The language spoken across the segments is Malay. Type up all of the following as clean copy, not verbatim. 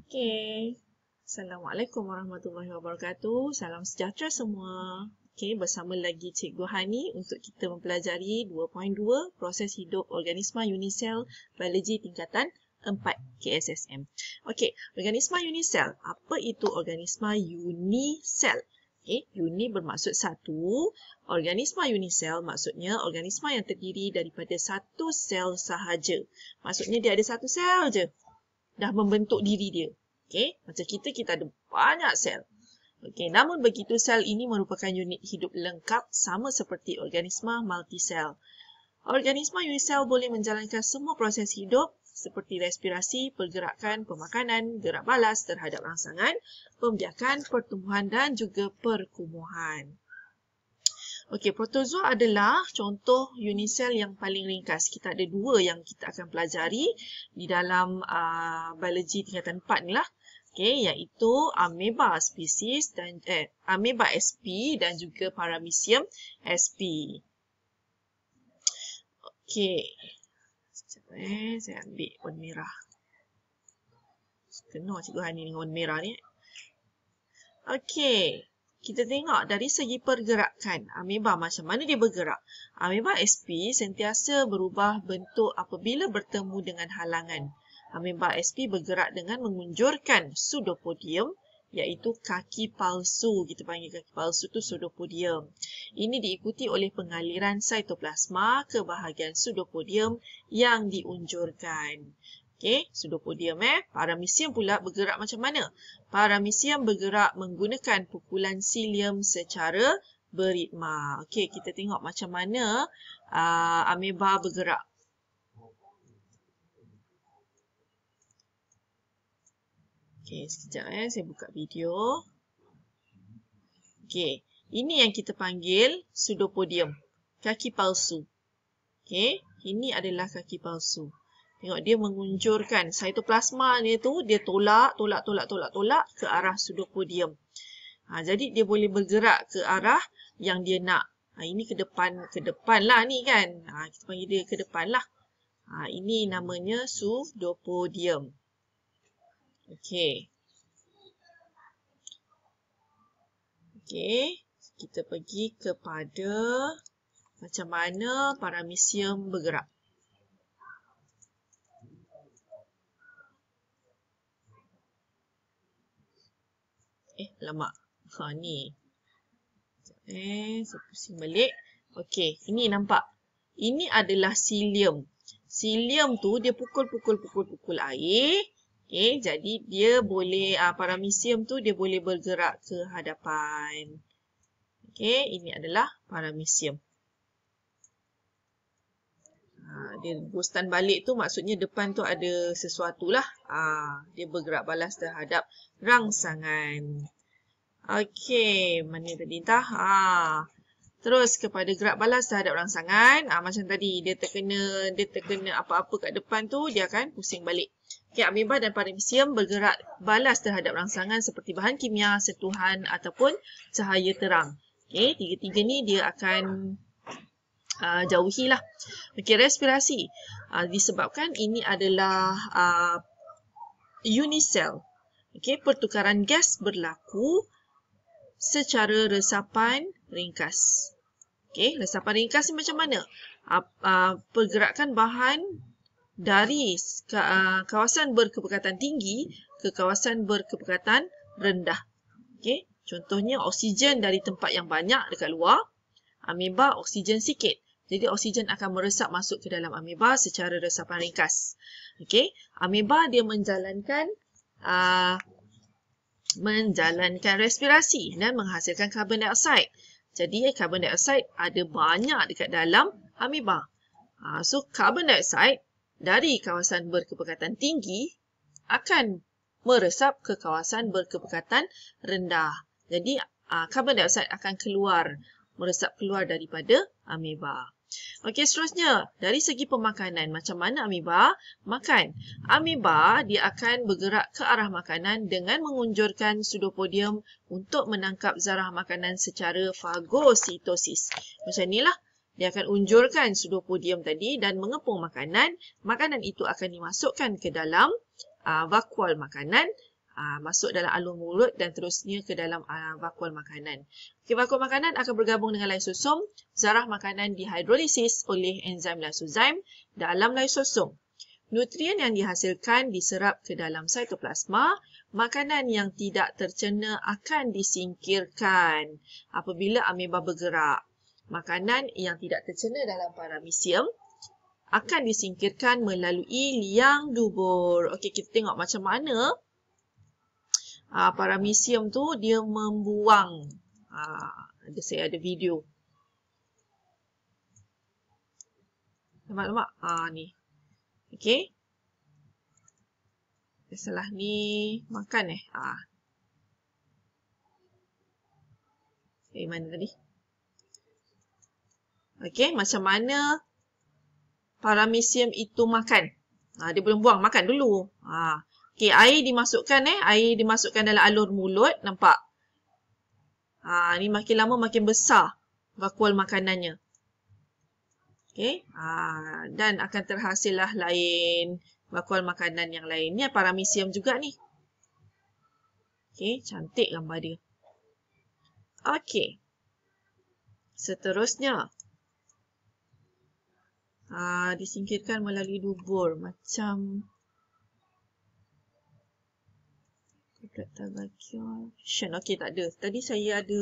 Okey. Assalamualaikum warahmatullahi wabarakatuh. Salam sejahtera semua. Okey, bersama lagi Cikgu Hani untuk kita mempelajari 2.2 proses hidup organisma unisel biologi tingkatan 4 KSSM. Okey, organisma unisel. Apa itu organisma unisel? Okey, uni bermaksud satu. Organisma unisel maksudnya organisma yang terdiri daripada satu sel sahaja. Maksudnya dia ada satu sel je dah membentuk diri dia. Okey, macam kita ada banyak sel. Okey, namun begitu sel ini merupakan unit hidup lengkap sama seperti organisma multisel. Organisma unisel boleh menjalankan semua proses hidup seperti respirasi, pergerakan, pemakanan, gerak balas terhadap rangsangan, pembiakan, pertumbuhan dan juga perkumuhan. Okey, protozoa adalah contoh unisel yang paling ringkas. Kita ada dua yang kita akan pelajari di dalam biologi tingkatan 4 ni lah. Okey, iaitu ameba spesies dan ameba sp dan juga paramecium sp. Okey. Sekejap saya ambil warna merah. Kena Cikgu Hani dengan warna merah ni. Okey. Kita tengok dari segi pergerakan, ameba macam mana dia bergerak. Ameba sp sentiasa berubah bentuk apabila bertemu dengan halangan. Ameba sp bergerak dengan mengunjurkan pseudopodium, iaitu kaki palsu. Kita panggil kaki palsu tu pseudopodium. Ini diikuti oleh pengaliran sitoplasma ke bahagian pseudopodium yang diunjurkan. Okey, pseudopodium. Paramecium pula bergerak macam mana? Paramecium bergerak menggunakan pukulan silium secara beritma. Okey, kita tengok macam mana ameba bergerak. Okey, sekejap saya buka video. Okey, ini yang kita panggil pseudopodium, kaki palsu. Okey, ini adalah kaki palsu. Tengok dia mengunjurkan sitoplasma dia tu, dia tolak ke arah pseudopodium. Jadi dia boleh bergerak ke arah yang dia nak. Ini ke depan lah ni kan. Kita panggil dia ke depan lah. Ini namanya pseudopodium. Okey. Okey, kita pergi kepada macam mana paramecium bergerak. Lama. Ni. Saya pusing balik. Okey, ini nampak. Ini adalah silium. Silium tu dia pukul air. Okey, jadi dia boleh, paramecium tu dia boleh bergerak ke hadapan. Okey, ini adalah paramecium. Dia gostan balik tu maksudnya depan tu ada sesuatu lah. Dia bergerak balas terhadap rangsangan. Okey, mana tadi entah. Terus kepada gerak balas terhadap rangsangan. Macam tadi, dia terkena apa-apa kat depan tu, dia akan pusing balik. Okey, ameba dan paramecium bergerak balas terhadap rangsangan seperti bahan kimia, sentuhan ataupun cahaya terang. Okey, tiga-tiga ni dia akan jauhilah. Okey, respirasi. Disebabkan ini adalah unisel. Okey, pertukaran gas berlaku secara resapan ringkas. Okey, resapan ringkas ni macam mana? Pergerakan bahan dari kawasan berkepekatan tinggi ke kawasan berkepekatan rendah. Okey, contohnya oksigen dari tempat yang banyak dekat luar, ameba oksigen sikit. Jadi oksigen akan meresap masuk ke dalam ameba secara resapan ringkas. Okey, ameba dia menjalankan respirasi dan menghasilkan karbon dioksida. Jadi karbon dioksida ada banyak dekat dalam ameba. So karbon dioksida dari kawasan berkepekatan tinggi akan meresap ke kawasan berkepekatan rendah. Jadi karbon dioksida akan meresap keluar daripada ameba. Okey, seterusnya dari segi pemakanan, macam mana ameba makan? Ameba dia akan bergerak ke arah makanan dengan mengunjurkan pseudopodium untuk menangkap zarah makanan secara fagositosis. Macam inilah, dia akan unjurkan pseudopodium tadi dan mengepung makanan. Makanan itu akan dimasukkan ke dalam vakuol makanan masuk dalam alur mulut dan terusnya ke dalam vakuol makanan. Okay, vakuol makanan akan bergabung dengan lysosom. Zarah makanan dihidrolisis oleh enzim lysozyme dalam lysosom. Nutrien yang dihasilkan diserap ke dalam sitoplasma. Makanan yang tidak tercerna akan disingkirkan apabila ameba bergerak. Makanan yang tidak tercerna dalam paramecium akan disingkirkan melalui liang dubur. Okey, kita tengok macam mana paramecium tu dia membuang. Saya ada video. Lemak-lemak. Ni. Okey. Salah ni makan mana tadi? Okey, macam mana paramecium itu makan? Dia belum buang, makan dulu. Okey, air dimasukkan air dimasukkan dalam alur mulut, nampak? Ni makin lama makin besar vakuol makanannya. Okey, dan akan terhasillah lain vakuol makanan yang lain. Ni paramecium juga ni. Okey, cantik gambar dia. Okey. Seterusnya. Disingkirkan melalui dubur. Macam okey, tak ada. Tadi saya ada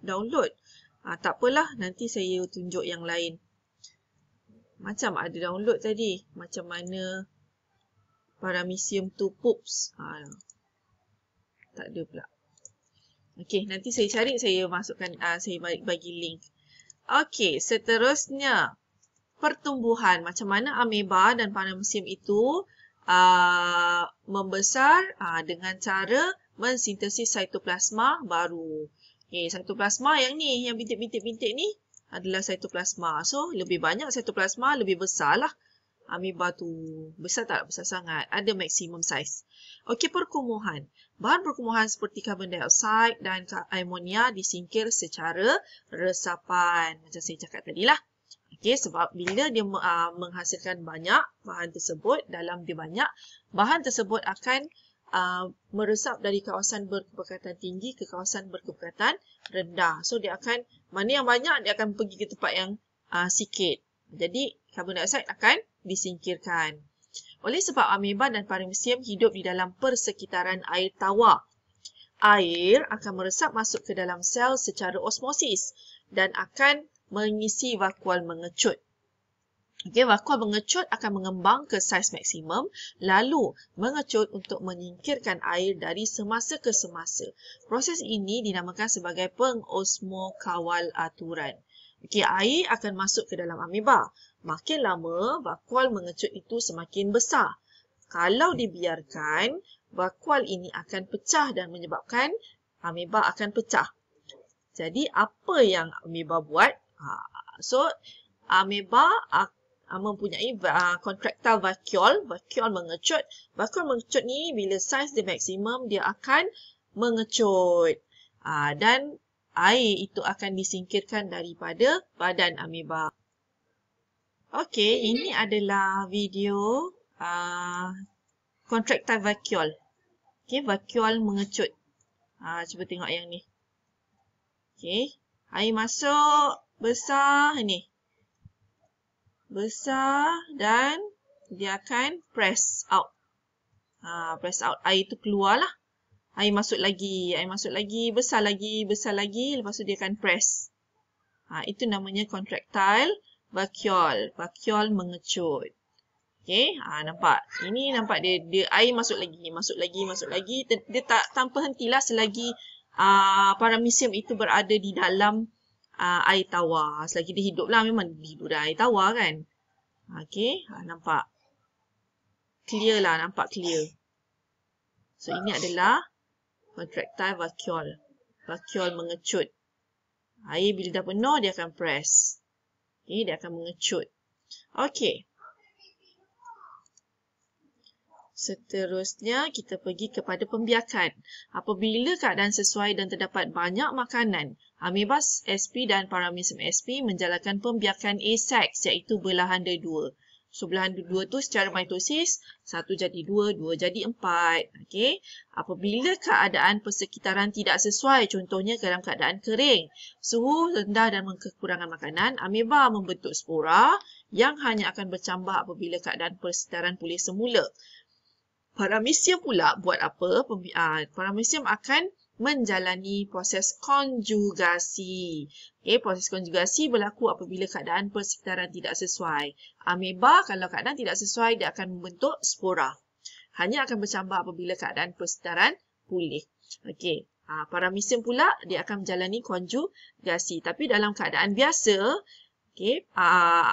download. Tak apalah, nanti saya tunjuk yang lain. Macam ada download tadi. Macam mana paramecium tu poops. Tak ada pula. Okey, nanti saya cari, saya masukkan, saya bagi link. Okey, seterusnya. Pertumbuhan. Macam mana ameba dan paramecium itu membesar dengan cara mensintesis sitoplasma baru. Okay, sitoplasma yang ni, yang bintik-bintik-bintik ni adalah sitoplasma. So, lebih banyak sitoplasma, lebih besar lah ameba tu. Besar tak? Besar sangat. Ada maximum size. Okey, perkumuhan. Bahan perkumuhan seperti karbon dioksida dan amonia disingkir secara resapan. Macam saya cakap tadi lah. Okay, sebab bila dia menghasilkan banyak bahan tersebut, dalam dia banyak, bahan tersebut akan meresap dari kawasan berkepekatan tinggi ke kawasan berkepekatan rendah. So, dia akan, mana yang banyak, dia akan pergi ke tempat yang sikit. Jadi, karbon dioksida akan disingkirkan. Oleh sebab ameba dan paramecium hidup di dalam persekitaran air tawar. Air akan meresap masuk ke dalam sel secara osmosis dan akan mengisi vakuol mengecut. Okey, vakuol mengecut akan mengembang ke saiz maksimum, lalu mengecut untuk menyingkirkan air dari semasa ke semasa. Proses ini dinamakan sebagai pengosmokawalaturan. Okey, air akan masuk ke dalam ameba. Makin lama, vakuol mengecut itu semakin besar. Kalau dibiarkan, vakuol ini akan pecah dan menyebabkan ameba akan pecah. Jadi, apa yang ameba buat? So, ameba mempunyai contractile vacuole, vacuole mengecut. Vacuole mengecut ni bila saiz dia maksimum, dia akan mengecut. Dan air itu akan disingkirkan daripada badan ameba. Okey, ini adalah video contractile vacuole. Okey, vacuole mengecut. Cuba tengok yang ni. Okey, air masuk. Besar ni. Besar dan dia akan press out. Press out. Air tu keluar lah. Air masuk lagi. Air masuk lagi. Besar lagi. Besar lagi. Lepas tu dia akan press. Itu namanya contractile vacuole. Vacuole mengecut. Okay. Nampak. Ini nampak dia air masuk lagi. Masuk lagi. Masuk lagi. Dia tak tanpa hentilah selagi paramecium itu berada di dalam air tawar. Selagi dia hidup lah, memang dia hidup dalam air tawar kan. Okey, nampak. Clear lah, nampak clear. So, ini adalah contractile vacuole. Vacuole mengecut. Air bila dah penuh, dia akan press. Okay, dia akan mengecut. Okey. Seterusnya, kita pergi kepada pembiakan. Apabila keadaan sesuai dan terdapat banyak makanan, ameba SP dan paramecium SP menjalankan pembiakan asex, iaitu belahan dari dua. Sebelahan dua tu secara mitosis, 1 jadi 2, 2 jadi 4. Okey. Apabila keadaan persekitaran tidak sesuai, contohnya dalam keadaan kering, suhu rendah dan kekurangan makanan, ameba membentuk spora yang hanya akan bercambah apabila keadaan persekitaran pulih semula. Paramecium pula buat apa? Paramecium akan menjalani proses konjugasi. Okay, proses konjugasi berlaku apabila keadaan persekitaran tidak sesuai. Ameba kalau keadaan tidak sesuai, dia akan membentuk spora. Hanya akan bercambah apabila keadaan persekitaran pulih. Okey, paramecium pula dia akan menjalani konjugasi. Tapi dalam keadaan biasa, okay,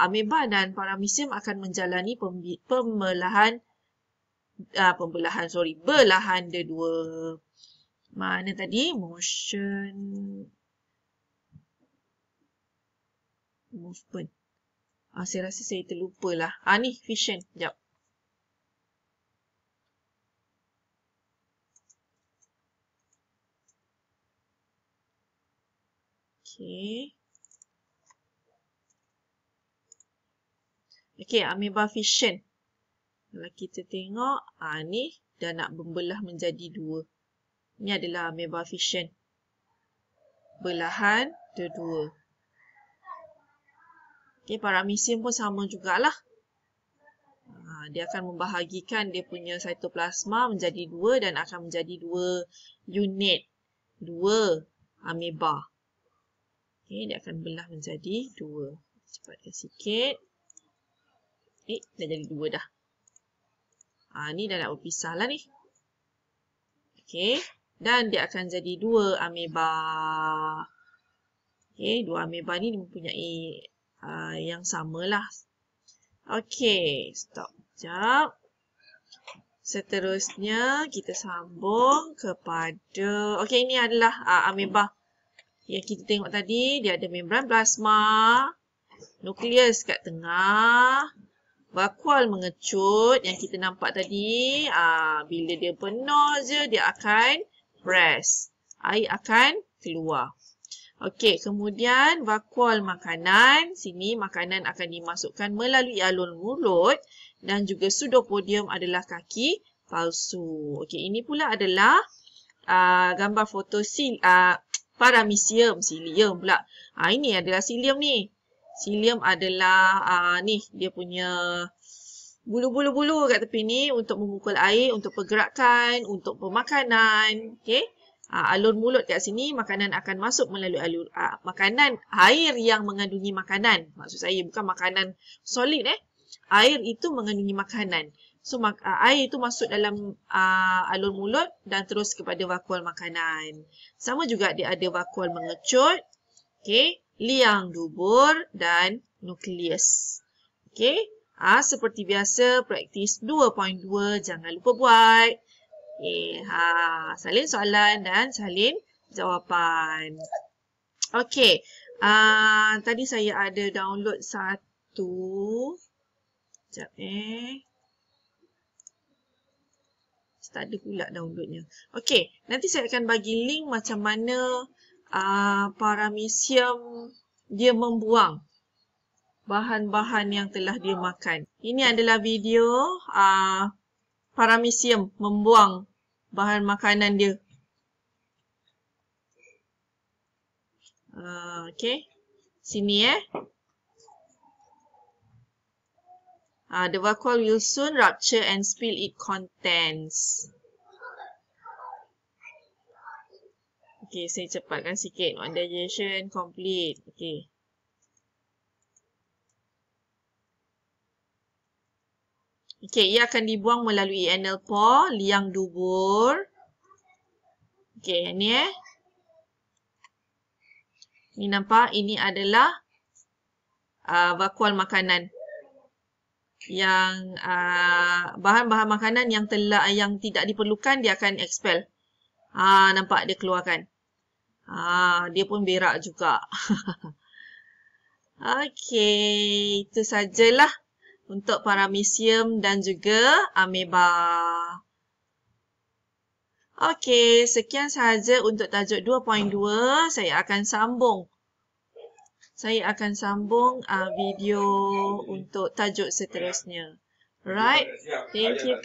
ameba dan paramecium akan menjalani belahan dia-dua. Mana tadi? Motion movement. Saya rasa saya terlupalah. Ni fission. Sekejap. Okey. Okey, ameba fission. Kalau kita tengok, ni dah nak membelah menjadi 2. Ini adalah ameba fission. Belahan kedua. Okay, paramecium pun sama jugalah. Dia akan membahagikan dia punya cytoplasma menjadi 2 dan akan menjadi 2 unit. 2 ameba. Okay, dia akan belah menjadi 2. Cepatkan sikit. Dah jadi 2 dah. Ni dah nak berpisah lah ni. Okay. Dan dia akan jadi 2 ameba. Okay, 2 ameba ni mempunyai yang samalah. Okay, stop. Sekejap. Seterusnya, kita sambung kepada... Okay, ini adalah ameba yang kita tengok tadi. Dia ada membran plasma, nukleus kat tengah, vakuol mengecut yang kita nampak tadi. Bila dia penuh je, dia akan press. Air akan keluar. Okey, kemudian vakuol makanan. Sini makanan akan dimasukkan melalui alur mulut dan juga pseudopodium adalah kaki palsu. Okey, ini pula adalah gambar foto paramecium, cilium pula. Ini adalah cilium ni. Cilium adalah ni dia punya bulu-bulu-bulu kat tepi ni untuk memukul air, untuk pergerakan, untuk pemakanan. Okey. Alur mulut kat sini, makanan akan masuk melalui alur makanan, air yang mengandungi makanan. Maksud saya bukan makanan solid Air itu mengandungi makanan. So air itu masuk dalam alur mulut dan terus kepada vakuol makanan. Sama juga dia ada vakuol mengecut, okey, liang dubur dan nukleus. Okey. Seperti biasa praktis 2.2 jangan lupa buat. Okay, salin soalan dan salin jawapan. Okey, tadi saya ada download satu. Sekejap tak ada pula downloadnya. Okey, nanti saya akan bagi link macam mana paramecium dia membuang bahan-bahan yang telah dia makan. Ini adalah video paramecium membuang bahan makanan dia. Okey. Sini the vacuole will soon rupture and spill its contents. Okey, saya cepatkan sikit. On digestion complete. Okey. Okey, ia akan dibuang melalui anal pore, liang dubur. Okey, ni Ni nampak, ini adalah vakuol makanan. Yang bahan-bahan makanan yang tidak diperlukan dia akan expel. Nampak dia keluarkan. Dia pun berak juga. Okey, itu sajalah untuk paramecium dan juga ameba. Okey, sekian sahaja untuk tajuk 2.2. Saya akan sambung saya akan sambung video untuk tajuk seterusnya. Alright, thank you.